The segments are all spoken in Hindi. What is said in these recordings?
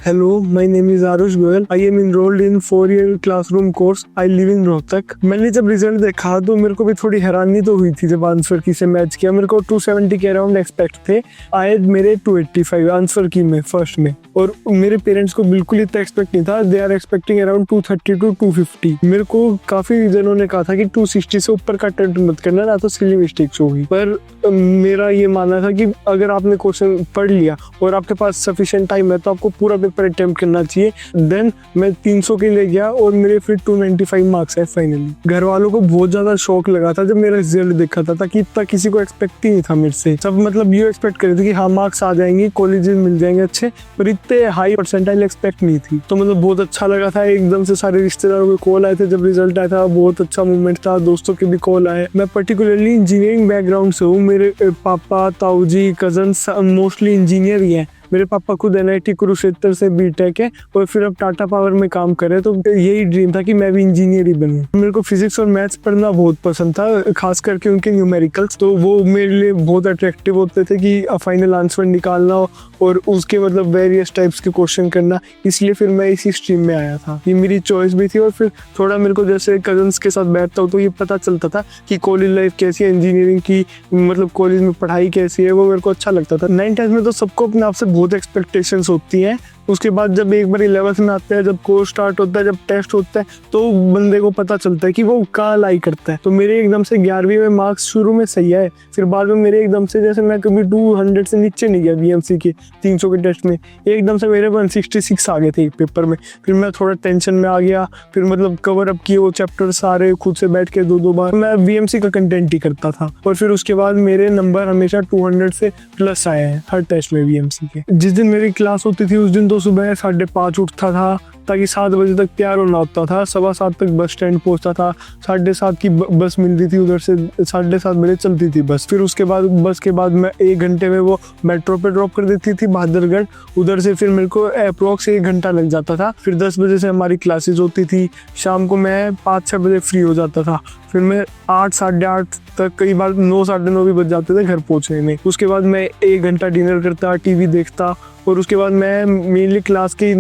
Hello, my name is Arush Goyal. I am enrolled in 4-year classroom course. I live in Rohtak. मैंने जब रिजल्ट देखा तो मेरे को भी थोड़ी हैरानी तो हुई थी जब आंसर की से मैच किया। मेरे को 270 के अराउंड एक्सपेक्ट थे, आए मेरे 285 आंसर की में फर्स्ट में। और मेरे पेरेंट्स को बिल्कुल इतना एक्सपेक्ट नहीं था, they are expecting around 230 to 250। मेरे को काफी जनों ने कहा था कि 260 से ऊपर का अटेम्प्ट मत करना, ना तो सिली मिस्टेक्स होगी। पर मेरा ये मानना था कि अगर आपने क्वेश्चन पढ़ लिया और आपके पास सफिशिएंट टाइम है तो आपको पूरा पेपर अटेम्प्ट करना चाहिए। देन मैं 300 के ले गया और मेरे फिर 295 मार्क्स है फाइनली। घर वालों को बहुत ज्यादा शौक लगा था जब मेरा रिजल्ट देखा था कि इतना किसी को एक्सपेक्ट ही नहीं था मेरे से। सब मतलब ये एक्सपेक्ट कर रहे थे कि हाँ मार्क्स आ जाएंगे, कॉलेजेस मिल जाएंगे अच्छे, पर इतने हाई परसेंटाइल एक्सपेक्ट नहीं थी। तो मतलब बहुत अच्छा लगा था। एकदम से सारे रिश्तेदारों के कॉल आए थे जब रिजल्ट आया था, बहुत अच्छा मूवमेंट था। दोस्तों के भी कॉल आए। मैं पर्टिकुलरली इंजीनियरिंग बैकग्राउंड से हूँ। मेरे पापा, ताऊ जी, कजन मोस्टली इंजीनियर ही हैं। मेरे पापा खुद NIT कुरुक्षेत्र से बीटेक है और फिर अब टाटा पावर में काम करे। तो यही ड्रीम था कि मैं भी इंजीनियर ही बनूं। मेरे को फिजिक्स और मैथ्स पढ़ना बहुत पसंद था, खास करके उनके न्यूमेरिकल्स। तो वो मेरे लिए बहुत अट्रैक्टिव होते थे कि फाइनल आंसर निकालना और उसके मतलब वेरियस टाइप्स के क्वेश्चन करना। इसलिए फिर मैं इसी स्ट्रीम में आया था, ये मेरी चॉइस भी थी। और फिर थोड़ा मेरे को जैसे कजन्स के साथ बैठता हूँ तो ये पता चलता था कि कॉलेज लाइफ कैसी है, इंजीनियरिंग की मतलब कॉलेज में पढ़ाई कैसी है, वो मेरे को अच्छा लगता था। 9th में तो सबको अपने आप से बहुत एक्सपेक्टेशंस होती हैं। उसके बाद जब एक बार 11th में आते हैं, जब कोर्स स्टार्ट होता है, जब टेस्ट होता है, तो बंदे को पता चलता है कि वो कहाँ लाई करता है। तो मेरे एकदम से 11वीं में मार्क्स शुरू में सही है, फिर बाद में मेरे एकदम से जैसे मैं कभी 200 से नीचे नहीं गया BMC के 300 के टेस्ट में, एकदम से मेरे 166 आ गए थे एक पेपर में। फिर मैं थोड़ा टेंशन में आ गया। फिर मतलब कवर अप किए वो चैप्टर सारे खुद से बैठ के 2-2 बार। मैं BMC का कंटेंट ही करता था और फिर उसके बाद मेरे नंबर हमेशा 200 से प्लस आए हैं हर टेस्ट में BMC के। जिस दिन मेरी क्लास होती थी उस दिन तो सुबह 5:30 उठता था ताकि 7 बजे तक तैयार होना होता था। 7:15 तक बस स्टैंड पहुंचता था। 7:30 की बस मिलती थी उधर से, 7:30 बजे चलती थी बस। फिर उसके बाद बस के बाद मैं 1 घंटे में वो मेट्रो पे ड्रॉप कर देती थी बहादुरगढ़। उधर से फिर मेरे को अप्रोक्स 1 घंटा लग जाता था। फिर 10 बजे से हमारी क्लासेस होती थी। शाम को मैं 5-6 बजे फ्री हो जाता था। फिर मैं 8, 8:30 तक, कई बार 9, 9:30 भी बज जाते थे घर पहुंचने में। उसके बाद मैं 1 घंटा डिनर करता, TV देखता और उसके बाद मैं मेनली क्लास के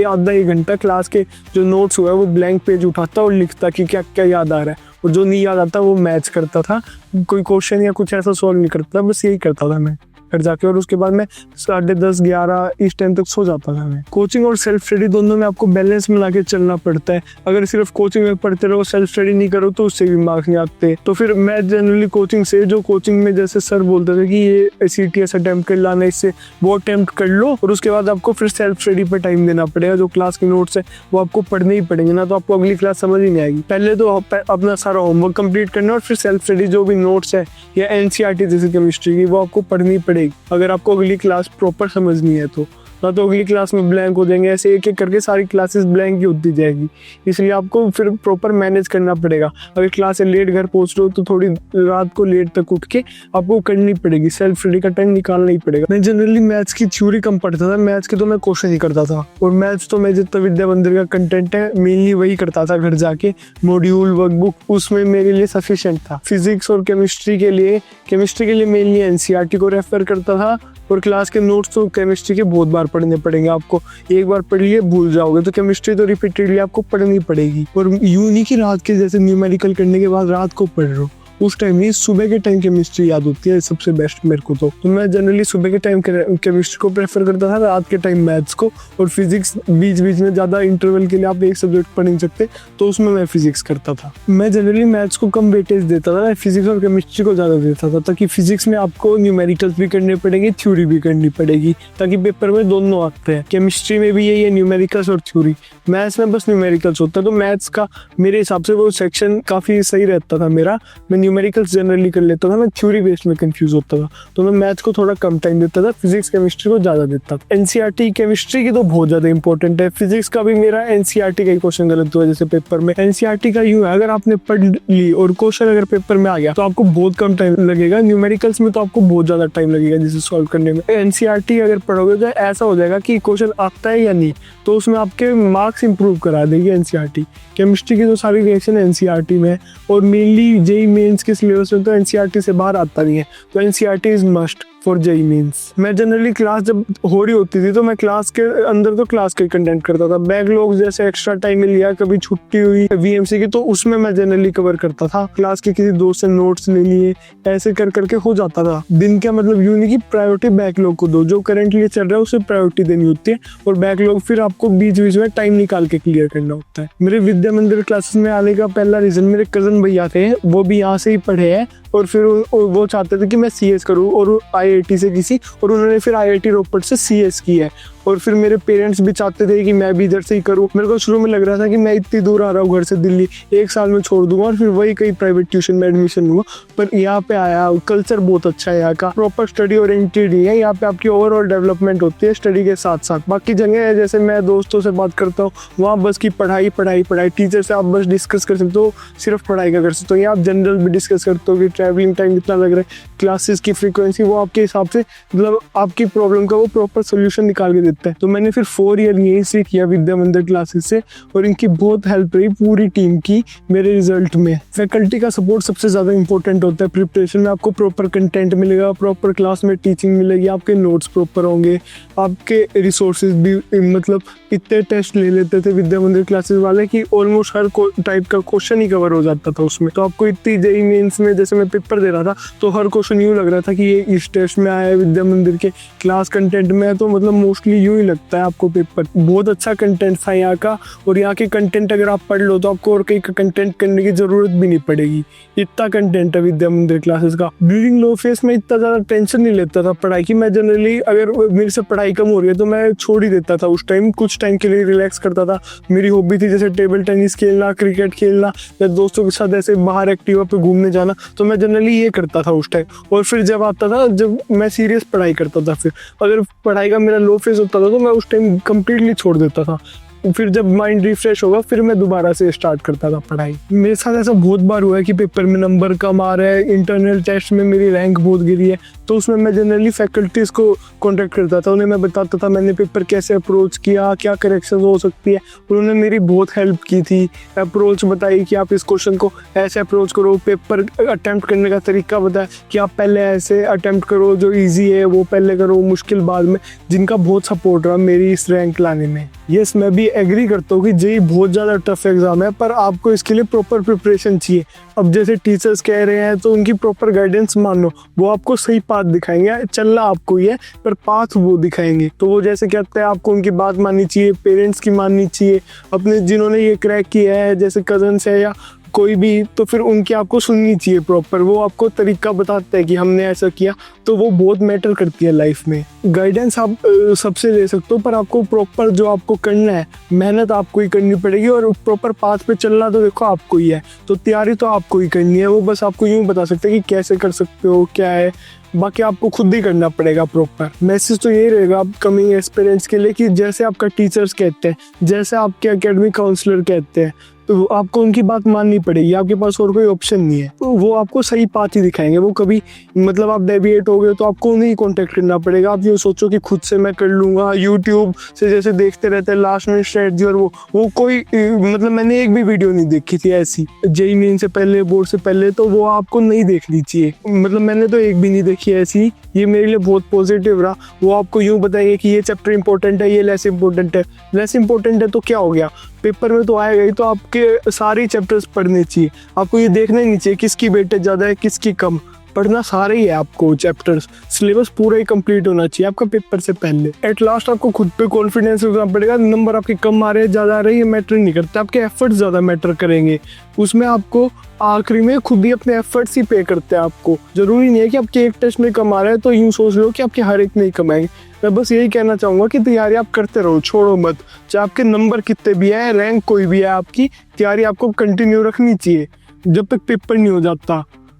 आधा 1 घंटा क्लास के जो नोट्स हुआ है वो ब्लैंक पेज उठाता और लिखता कि क्या क्या याद आ रहा है, और जो नहीं याद आता वो मैच करता था। कोई क्वेश्चन या कुछ ऐसा सॉल्व नहीं करता, बस यही करता था मैं घर जाके। और उसके बाद मैं 10:30, 11 इस टाइम तक सो जाता था मैं। कोचिंग और सेल्फ स्टडी दोनों में आपको बैलेंस मिला के चलना पड़ता है। अगर सिर्फ कोचिंग में पढ़ते रहो, सेल्फ स्टडी नहीं करो तो उससे भी मार्क्स नहीं आते। तो फिर मैं जनरली कोचिंग से, जो कोचिंग में जैसे सर बोलते थे कि ये CTS अटेम्प्ट कर लाना, इससे वो अटेम्प्ट कर लो और उसके बाद आपको फिर सेल्फ स्टडी पर टाइम देना पड़ेगा। जो क्लास के नोट्स है वो आपको पढ़ने ही पड़ेंगे, ना तो आपको अगली क्लास समझ ही नहीं आएगी। पहले तो अपना सारा होमवर्क कंप्लीट करना और फिर सेल्फ स्टडी जो भी नोट्स है या NCERT जैसे केमिस्ट्री की, वो आपको पढ़नी पड़ेगी अगर आपको अगली क्लास प्रॉपर समझनी है तो। ना तो अगली क्लास में ब्लैंक हो जाएंगे। ऐसे एक एक करके सारी क्लासेस ब्लैंक ही होती जाएगी। इसलिए आपको फिर प्रॉपर मैनेज करना पड़ेगा। अगर क्लास से लेट घर पहुंच रहे हो तो थोड़ी रात को लेट तक उठ के आपको करनी पड़ेगी, सेल्फ स्टडी का टाइम निकालना ही पड़ेगा। मैं जनरली मैथ्स की थ्योरी कम पढ़ता था, मैथ्स के तो मैं क्वेश्चन ही करता था। और मैथ्स तो मैं जितना विद्या मंदिर का कंटेंट है मेनली वही करता था घर जाके, मॉड्यूल वर्कबुक, उसमें मेरे लिए सफिशिएंट था। फिजिक्स और केमिस्ट्री के लिए मेनली NCERT को रेफर करता था। और क्लास के नोट्स तो केमिस्ट्री के बहुत बार पढ़ने पड़ेंगे आपको। एक बार पढ़ लिए भूल जाओगे, तो केमिस्ट्री तो रिपीटेडली आपको पढ़नी पड़ेगी। और यूं नहीं कि रात के जैसे न्यूमेरिकल करने के बाद रात को पढ़ रहे हो, उस टाइम ही सुबह के टाइम केमिस्ट्री याद होती है सबसे बेस्ट मेरे को। तो मैं जनरली सुबह के टाइम केमिस्ट्री को प्रेफर करता था, रात के टाइम मैथ्स को। और फिजिक्स बीच बीच में ज़्यादा इंटरवल के लिए आप एक सब्जेक्ट पढ़ नहीं सकते, तो उसमें मैं फिजिक्स करता था। मैं जनरली मैथ्स को कम वेटेज देता था, फिजिक्स और केमिस्ट्री को ज़्यादा देता था, ताकि फिजिक्स में आपको न्यूमेरिकल्स भी करने पड़ेंगे, थ्योरी भी करनी पड़ेगी, ताकि पेपर में दोनों आते हैं। केमिस्ट्री में भी यही है, न्यूमेरिकल्स और थ्योरी। मैथ्स में बस न्यूमेरिकल्स होता है। तो मैथ्स का मेरे हिसाब से वो सेक्शन काफ़ी सही रहता था मेरा। मैं न्यूमेरिकल्स जनरली कर लेता था, मैं थ्योरी बेस्ड में कंफ्यूज होता था। तो मैं मैथ्स को थोड़ा कम टाइम देता था, फिजिक्स केमिस्ट्री को ज़्यादा देता था। NCERT केमिस्ट्री की तो बहुत ज़्यादा इंपॉर्टेंट है। फिजिक्स का भी मेरा NCERT का ही क्वेश्चन गलत हुआ जैसे पेपर में। NCERT का यूँ है, अगर आपने पढ़ ली और क्वेश्चन अगर पेपर में आ गया तो आपको बहुत कम टाइम लगेगा। न्यूमेरिकल्स में तो आपको बहुत ज़्यादा टाइम लगेगा जिसे सॉल्व करने में। NCERT अगर पढ़ोगे तो ऐसा हो जाएगा कि क्वेश्चन आता है या नहीं, तो उसमें आपके मार्क्स इंप्रूव करा देगी NCERT। केमिस्ट्री की तो सारी रिएक्शन NCERT में है। और मेनली JEE मेंस के सिलेबस में तो NCERT से बाहर आता नहीं है, तो NCERT is must. For JEE mains. मैं जनरली क्लास जब हो रही होती थी तो मैं क्लास के अंदर तो क्लास के कंटेंट करता था, बैकलॉग जैसे एक्स्ट्रा टाइम मिल गया, कभी छुट्टी हुई वीएमसी की, तो उसमें मैं जनरली कवर करता था। क्लास के किसी दोस्त से नोट्स ले लिए, ऐसे कर करके हो जाता था दिन का। मतलब यूं नहीं कि प्रायोरिटी बैकलॉग को दो, जो करंटली चल रहा है उसे प्रायोरिटी देनी होती है, और बैकलॉग फिर आपको बीच बीच में टाइम निकाल के क्लियर करना होता है। मेरे विद्या मंदिर क्लासेस में आने का पहला रीजन मेरे कजन भैया थे, वो भी यहाँ से ही पढ़े हैं, और फिर वो चाहते थे कि मैं सीएस करूँ, और आईआईटी से किसी, और उन्होंने फिर आईआईटी रोपड़ से सीएस की है। और फिर मेरे पेरेंट्स भी चाहते थे कि मैं भी इधर से ही करूँ। मेरे को शुरू में लग रहा था कि मैं इतनी दूर आ रहा हूँ घर से दिल्ली, 1 साल में छोड़ दूंगा और फिर वही कहीं प्राइवेट ट्यूशन में एडमिशन लूंगा। पर यहाँ पे आया, कल्चर बहुत अच्छा है यहाँ का, प्रॉपर स्टडी ओरिएंटेड ही है। यहाँ पे आपकी ओवरऑल डेवलपमेंट होती है स्टडी के साथ साथ। बाकी जगह है जैसे मैं दोस्तों से बात करता हूँ, वहाँ बस की पढ़ाई पढ़ाई पढ़ाई, टीचर से आप बस डिस्कस कर सकते हो, सिर्फ पढ़ाई का कर सकते हो। यहाँ आप जनरल भी डिस्कस करते हो कि ट्रैवलिंग टाइम कितना लग रहा है, क्लासेस की फ्रीक्वेंसी, वो आपके हिसाब से मतलब आपकी प्रॉब्लम का वो प्रॉपर सोल्यूशन निकाल के देता है। तो मैंने फिर 4 ईयर यहीं से किया विद्या मंदिर क्लासेस से, और इनकी बहुत हेल्प रही पूरी टीम की मेरे रिजल्ट में। फैकल्टी का सपोर्ट सबसे ज़्यादा इंपॉर्टेंट होता है प्रिपरेशन में। आपको प्रॉपर कंटेंट मिलेगा, प्रॉपर क्लास में टीचिंग मिलेगी, आपके नोट्स प्रॉपर होंगे, आपके रिसोर्सेज भी, मतलब इतने टेस्ट ले लेते थे विद्या मंदिर क्लासेस वाले कि ऑलमोस्ट हर टाइप का क्वेश्चन ही कवर हो जाता था उसमें। तो आपको इतनी जेईई मेंस में जैसे मैं पेपर दे रहा था तो हर क्वेश्चन यूँ लग रहा था कि ये इस टेस्ट में आया है, विद्या मंदिर के क्लास कंटेंट में है, तो मतलब मोस्टली यूँ ही लगता है आपको पेपर। बहुत अच्छा कंटेंट था यहाँ का, और यहाँ के कंटेंट अगर आप पढ़ लो तो आपको और कहीं का कंटेंट करने की जरूरत भी नहीं पड़ेगी, इतना कंटेंट है विद्या मंदिर क्लासेस का। ड्यूरिंग लो फेस में इतना ज़्यादा टेंशन नहीं लेता था पढ़ाई की। मैं जनरली अगर मेरे से पढ़ाई कम हो रही है तो मैं छोड़ ही देता था उस टाइम, कुछ टाइम के लिए रिलैक्स करता था। मेरी हॉबी थी जैसे टेबल टेनिस खेलना, क्रिकेट खेलना, या दोस्तों के साथ ऐसे बाहर एक्टिवा पे घूमने जाना, तो मैं जनरली ये करता था उस टाइम। और फिर जब आता था, जब मैं सीरियस पढ़ाई करता था, फिर अगर पढ़ाई का मेरा लो फेस होता था तो मैं उस टाइम कंप्लीटली छोड़ देता था। फिर जब माइंड रिफ्रेश होगा फिर मैं दोबारा से स्टार्ट करता था पढ़ाई। मेरे साथ ऐसा बहुत बार हुआ है कि पेपर में नंबर कम आ रहा है, इंटरनल टेस्ट में मेरी रैंक बहुत गिरी है, तो उसमें मैं जनरली फैकल्टीज़ को कॉन्टेक्ट करता था, उन्हें मैं बताता था मैंने पेपर कैसे अप्रोच किया, क्या करेक्शन हो सकती है। उन्होंने मेरी बहुत हेल्प की थी, अप्रोच बताई कि आप इस क्वेश्चन को ऐसे अप्रोच करो, पेपर अटैम्प्ट करने का तरीका बताया कि आप पहले ऐसे अटैम्प्ट करो, जो ईजी है वो पहले करो, मुश्किल बाद में, जिनका बहुत सपोर्ट रहा मेरी इस रैंक लाने में। यस, मैं भी एग्री करता हूँ कि जेईई बहुत ज़्यादा टफ एग्जाम है, पर आपको इसके लिए प्रॉपर प्रिपरेशन चाहिए। अब जैसे टीचर्स कह रहे हैं तो उनकी प्रॉपर गाइडेंस मानो, वो आपको सही पाथ दिखाएंगे, चलना आपको ही है पर पाथ वो दिखाएंगे। तो वो जैसे कहते हैं आपको उनकी बात माननी चाहिए, पेरेंट्स की माननी चाहिए, अपने जिन्होंने ये क्रैक किया है जैसे कजन्स है या कोई भी, तो फिर उनकी आपको सुननी चाहिए प्रॉपर। वो आपको तरीका बताते हैं कि हमने ऐसा किया, तो वो बहुत मैटर करती है लाइफ में। गाइडेंस आप सबसे ले सकते हो, पर आपको प्रॉपर जो आपको करना है, मेहनत आपको ही करनी पड़ेगी, और प्रॉपर पाथ पे चलना तो देखो आपको ही है। तो तैयारी तो आपको ही करनी है, वो बस आपको यूँ बता सकते हैं कि कैसे कर सकते हो, क्या है, बाकी आपको खुद ही करना पड़ेगा प्रॉपर। मैसेज तो यही रहेगा आप कमिंग एक्सपीरियंस के लिए कि जैसे आपका टीचर्स कहते हैं, जैसे आपके एकेडमिक काउंसलर कहते हैं, तो आपको उनकी बात माननी पड़ेगी, आपके पास और कोई ऑप्शन नहीं है। तो वो आपको सही पाथ ही दिखाएंगे। वो कभी मतलब आप डेविएट हो गए तो आपको उन्हें कॉन्टेक्ट करना पड़ेगा। आप ये सोचो कि खुद से मैं कर लूँगा, यूट्यूब से जैसे देखते रहते हैं लास्ट मिनट स्ट्रेटजी, और वो कोई मतलब मैंने एक भी वीडियो नहीं देखी थी ऐसी जेईई मेन से पहले, बोर्ड से पहले, तो वो आपको नहीं देखनी चाहिए। मतलब मैंने तो एक भी नहीं देखी ऐसी। ये मेरे लिए बहुत पॉजिटिव रहा। वो आपको यूँ बताएंगे कि ये चैप्टर इंपॉर्टेंट है, ये लेस इंपॉर्टेंट है। लेस इंपॉर्टेंट है तो क्या हो गया, पेपर में तो आएगा ही, तो आपके सारे चैप्टर्स पढ़ने चाहिए। आपको ये देखना ही नहीं चाहिए किसकी वेटेज ज़्यादा है किसकी कम, पढ़ना सारे ही है आपको चैप्टर्स। सिलेबस पूरा ही कंप्लीट होना चाहिए आपका पेपर से पहले। एट लास्ट आपको खुद पे कॉन्फिडेंस रखना पड़ेगा। नंबर आपके कम आ रहे हैं ज़्यादा आ रहे हैं ये मैटर नहीं करता, आपके एफर्ट्स ज़्यादा मैटर करेंगे। उसमें आपको आखिरी में खुद ही अपने एफर्ट्स ही पे करते हैं आपको। जरूरी नहीं है कि आपके एक टेस्ट में कम आ रहा है तो यूँ सोच लो कि आपके हर एक में ही कम आएंगे। मैं बस यही कहना चाहूँगा कि तैयारी आप करते रहो, छोड़ो मत। चाहे आपके नंबर कितने भी आए, रैंक कोई भी है, आपकी तैयारी आपको कंटिन्यू रखनी चाहिए जब तक पेपर नहीं हो जाता।